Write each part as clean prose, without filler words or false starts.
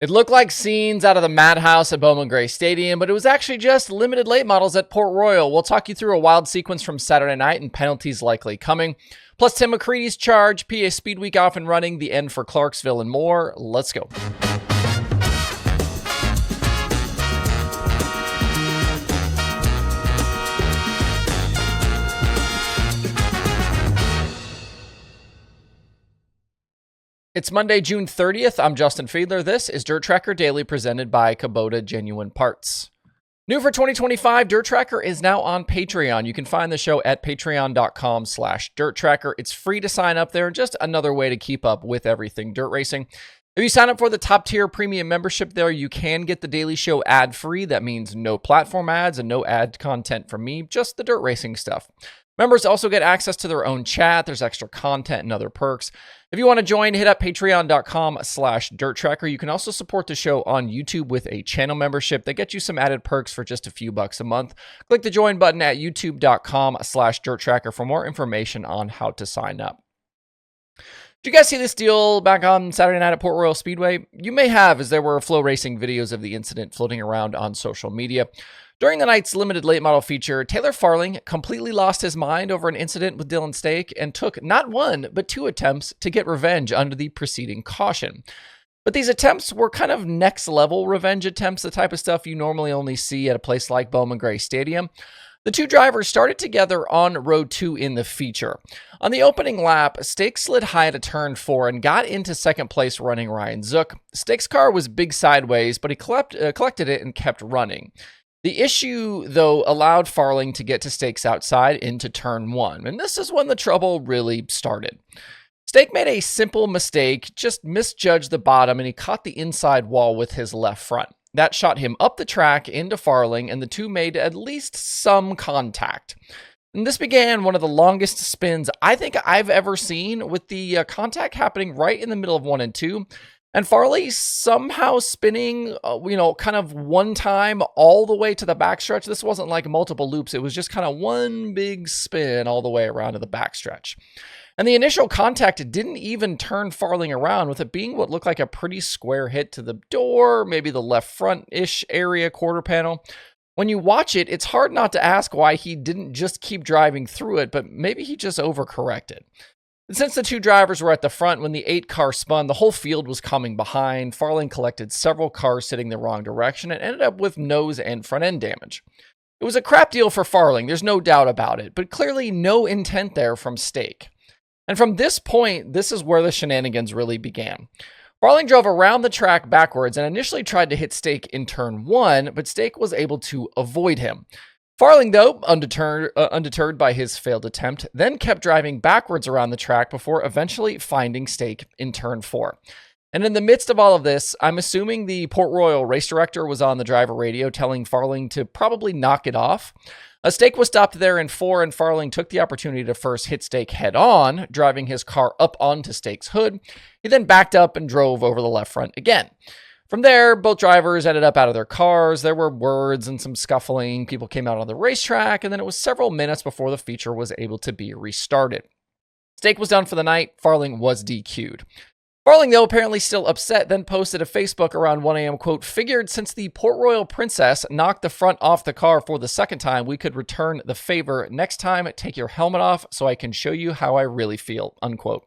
It looked like scenes out of the Madhouse at Bowman Gray Stadium, but it was actually just limited late models at Port Royal. We'll talk you through a wild sequence from Saturday night and penalties likely coming. Plus Tim McCreadie's charge, PA Speedweek off and running, the end for Clarksville and more. Let's go. It's Monday, June 30th. I'm Justin Fiedler. This is DIRTRACKR Daily presented by Kubota Genuine Parts. New for 2025, DIRTRACKR is now on Patreon. You can find the show at patreon.com/DIRTRACKR. It's free to sign up there, just another way to keep up with everything dirt racing. If you sign up for the top tier premium membership there, you can get the daily show ad-free. That means no platform ads and no ad content from me, just the dirt racing stuff. Members also get access to their own chat. There's extra content and other perks. If you want to join, hit up patreon.com/DIRTRACKR. You can also support the show on YouTube with a channel membership that gets you some added perks for just a few bucks a month. Click the join button at youtube.com/DIRTRACKR for more information on how to sign up. Did you guys see this deal back on Saturday night at Port Royal Speedway? You may have, as there were Flow Racing videos of the incident floating around on social media. During the night's limited late model feature, Taylor Farling completely lost his mind over an incident with Dylan Stake and took not one, but two attempts to get revenge under the preceding caution. But these attempts were kind of next level revenge attempts, the type of stuff you normally only see at a place like Bowman Gray Stadium. The two drivers started together on row 2 in the feature. On the opening lap, Stake slid high at a turn 4 and got into second place running Ryan Zook. Stake's car was big sideways, but he collected it and kept running. The issue, though, allowed Farling to get to Stake's outside into turn 1, and this is when the trouble really started. Stake made a simple mistake, just misjudged the bottom, and he caught the inside wall with his left front. That shot him up the track into Farling, and the two made at least some contact. And this began one of the longest spins I think I've ever seen, with the contact happening right in the middle of 1 and 2. And Farley somehow spinning, kind of one time all the way to the backstretch. This wasn't like multiple loops. It was just kind of one big spin all the way around to the backstretch. And the initial contact didn't even turn Farling around, with it being what looked like a pretty square hit to the door, maybe the left front-ish area quarter panel. When you watch it, it's hard not to ask why he didn't just keep driving through it, but maybe he just overcorrected. And since the two drivers were at the front when the 8 car spun, the whole field was coming behind. Farling collected several cars sitting the wrong direction and ended up with nose and front end damage. It was a crap deal for Farling, there's no doubt about it, but clearly no intent there from Stake. And from this point, this is where the shenanigans really began. Farling drove around the track backwards and initially tried to hit Stake in turn 1, but Stake was able to avoid him. Farling, though, undeterred by his failed attempt, then kept driving backwards around the track before eventually finding Stake in turn 4. And in the midst of all of this, I'm assuming the Port Royal race director was on the driver radio telling Farling to probably knock it off. A Stake was stopped there in 4, and Farling took the opportunity to first hit Stake head-on, driving his car up onto Stake's hood. He then backed up and drove over the left front again. From there, both drivers ended up out of their cars. There were words and some scuffling. People came out on the racetrack, and then it was several minutes before the feature was able to be restarted. Stake was done for the night. Farling was DQ'd. Farling, though, apparently still upset, then posted a Facebook around 1 a.m., quote, "Figured since the Port Royal Princess knocked the front off the car for the second time, we could return the favor. Next time, take your helmet off so I can show you how I really feel," unquote.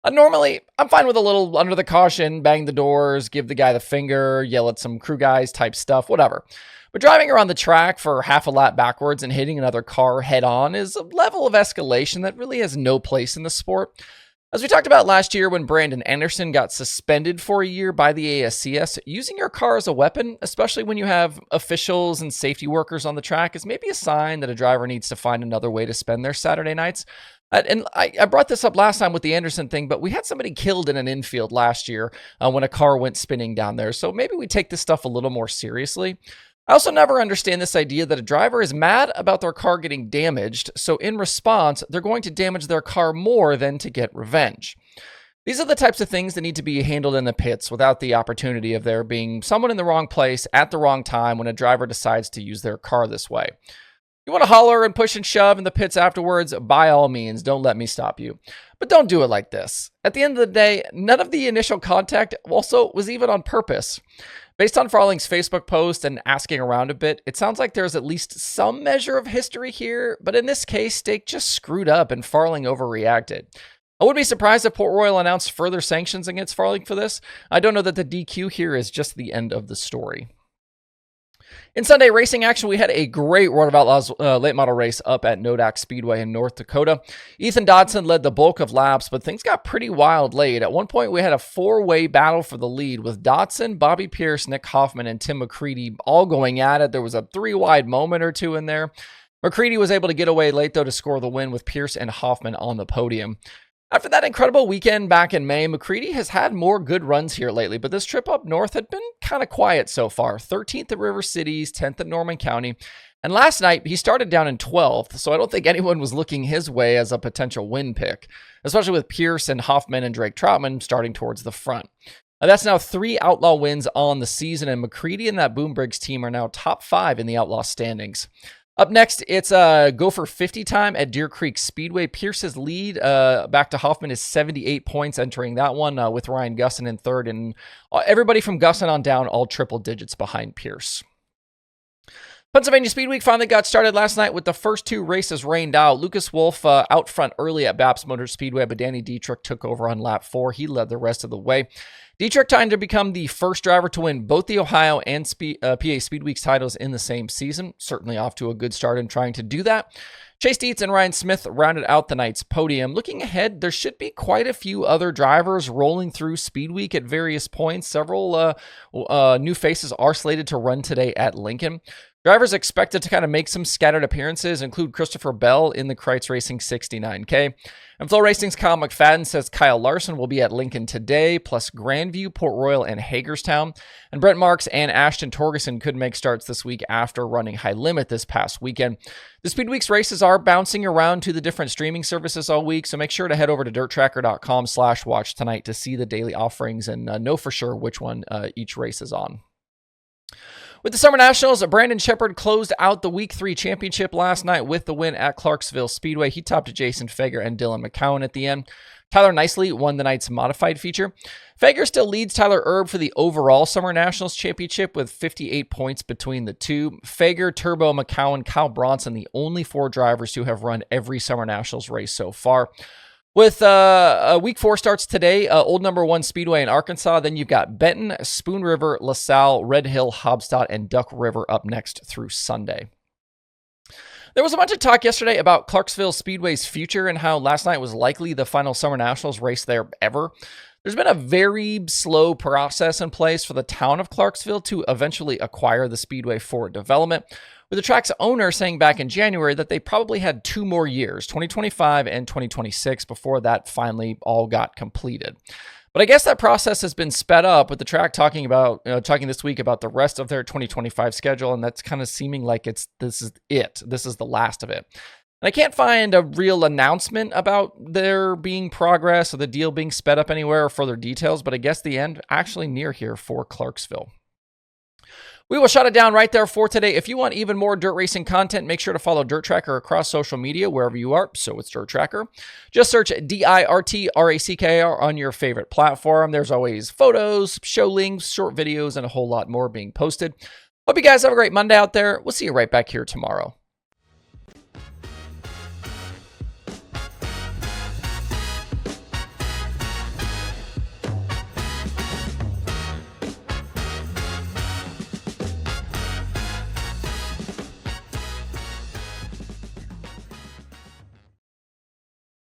Normally, I'm fine with a little under the caution, bang the doors, give the guy the finger, yell at some crew guys type stuff, whatever. But driving around the track for half a lap backwards and hitting another car head on is a level of escalation that really has no place in the sport. As we talked about last year when Brandon Anderson got suspended for a year by the ASCS, using your car as a weapon, especially when you have officials and safety workers on the track, is maybe a sign that a driver needs to find another way to spend their Saturday nights. And I brought this up last time with the Anderson thing, but we had somebody killed in an infield last year when a car went spinning down there. So maybe we take this stuff a little more seriously. I also never understand this idea that a driver is mad about their car getting damaged, so in response, they're going to damage their car more than to get revenge. These are the types of things that need to be handled in the pits without the opportunity of there being someone in the wrong place at the wrong time when a driver decides to use their car this way. You you want to holler and push and shove in the pits afterwards, by all means, don't let me stop you. But don't do it like this. At the end of the day, none of the initial contact also was even on purpose. Based on Farling's Facebook post and asking around a bit, it sounds like there's at least some measure of history here, but in this case, Stake just screwed up and Farling overreacted. I wouldn't be surprised if Port Royal announced further sanctions against Farling for this. I don't know that the DQ here is just the end of the story. In Sunday racing action, we had a great World of Outlaws late model race up at Nodak Speedway in North Dakota. Ethan Dodson led the bulk of laps, but things got pretty wild late. At one point, we had a four-way battle for the lead with Dodson, Bobby Pierce, Nick Hoffman, and Tim McCreadie all going at it. There was a three-wide moment or two in there. McCreadie was able to get away late, though, to score the win with Pierce and Hoffman on the podium. After that incredible weekend back in May, McCreadie has had more good runs here lately, but this trip up north had been kind of quiet so far. 13th at River Cities, 10th at Norman County, and last night he started down in 12th, so I don't think anyone was looking his way as a potential win pick, especially with Pierce and Hoffman and Drake Troutman starting towards the front. That's now 3 Outlaw wins on the season, and McCreadie and that Boom Briggs team are now top 5 in the Outlaw standings. Up next, it's go for 50 time at Deer Creek Speedway. Pierce's lead back to Hoffman is 78 points entering that one with Ryan Gusson in third, and everybody from Gusson on down all triple digits behind Pierce. Pennsylvania Speedweek finally got started last night with the first 2 races rained out. Lucas Wolf out front early at Baps Motor Speedway, but Danny Dietrich took over on lap 4. He led the rest of the way. Dietrich trying to become the first driver to win both the Ohio and PA Speedweek's titles in the same season. Certainly off to a good start in trying to do that. Chase Dietz and Ryan Smith rounded out the night's podium. Looking ahead, there should be quite a few other drivers rolling through Speedweek at various points. Several new faces are slated to run today at Lincoln. Drivers expected to kind of make some scattered appearances include Christopher Bell in the Kreitz Racing 69K. And Flow Racing's Kyle McFadden says Kyle Larson will be at Lincoln today, plus Grandview, Port Royal, and Hagerstown. And Brent Marks and Ashton Torgerson could make starts this week after running High Limit this past weekend. The Speedweek's races are bouncing around to the different streaming services all week, so make sure to head over to DIRTRACKR.com/watch tonight to see the daily offerings and know for sure which one each race is on. With the Summer Nationals, Brandon Sheppard closed out the Week 3 championship last night with the win at Clarksville Speedway. He topped Jason Fager and Dylan McCowan at the end. Tyler Nicely won the night's modified feature. Fager still leads Tyler Erb for the overall Summer Nationals championship with 58 points between the two. Fager, Turbo, McCowan, Kyle Bronson, the only 4 drivers who have run every Summer Nationals race so far. With Week 4 starts today, Old Number 1 Speedway in Arkansas. Then you've got Benton, Spoon River, LaSalle, Red Hill, Hobstadt, and Duck River up next through Sunday. There was a bunch of talk yesterday about Clarksville Speedway's future and how last night was likely the final Summer Nationals race there ever. There's been a very slow process in place for the town of Clarksville to eventually acquire the Speedway for development, with the track's owner saying back in January that they probably had 2 more years, 2025 and 2026, before that finally all got completed. But I guess that process has been sped up with the track talking this week about the rest of their 2025 schedule, and that's kind of seeming like this is the last of it. And I can't find a real announcement about there being progress or the deal being sped up anywhere or further details, but I guess the end actually near here for Clarksville. We will shut it down right there for today. If you want even more dirt racing content, make sure to follow DIRTRACKR across social media, wherever you are. So it's DIRTRACKR. Just search DIRTRACKR on your favorite platform. There's always photos, show links, short videos, and a whole lot more being posted. Hope you guys have a great Monday out there. We'll see you right back here tomorrow.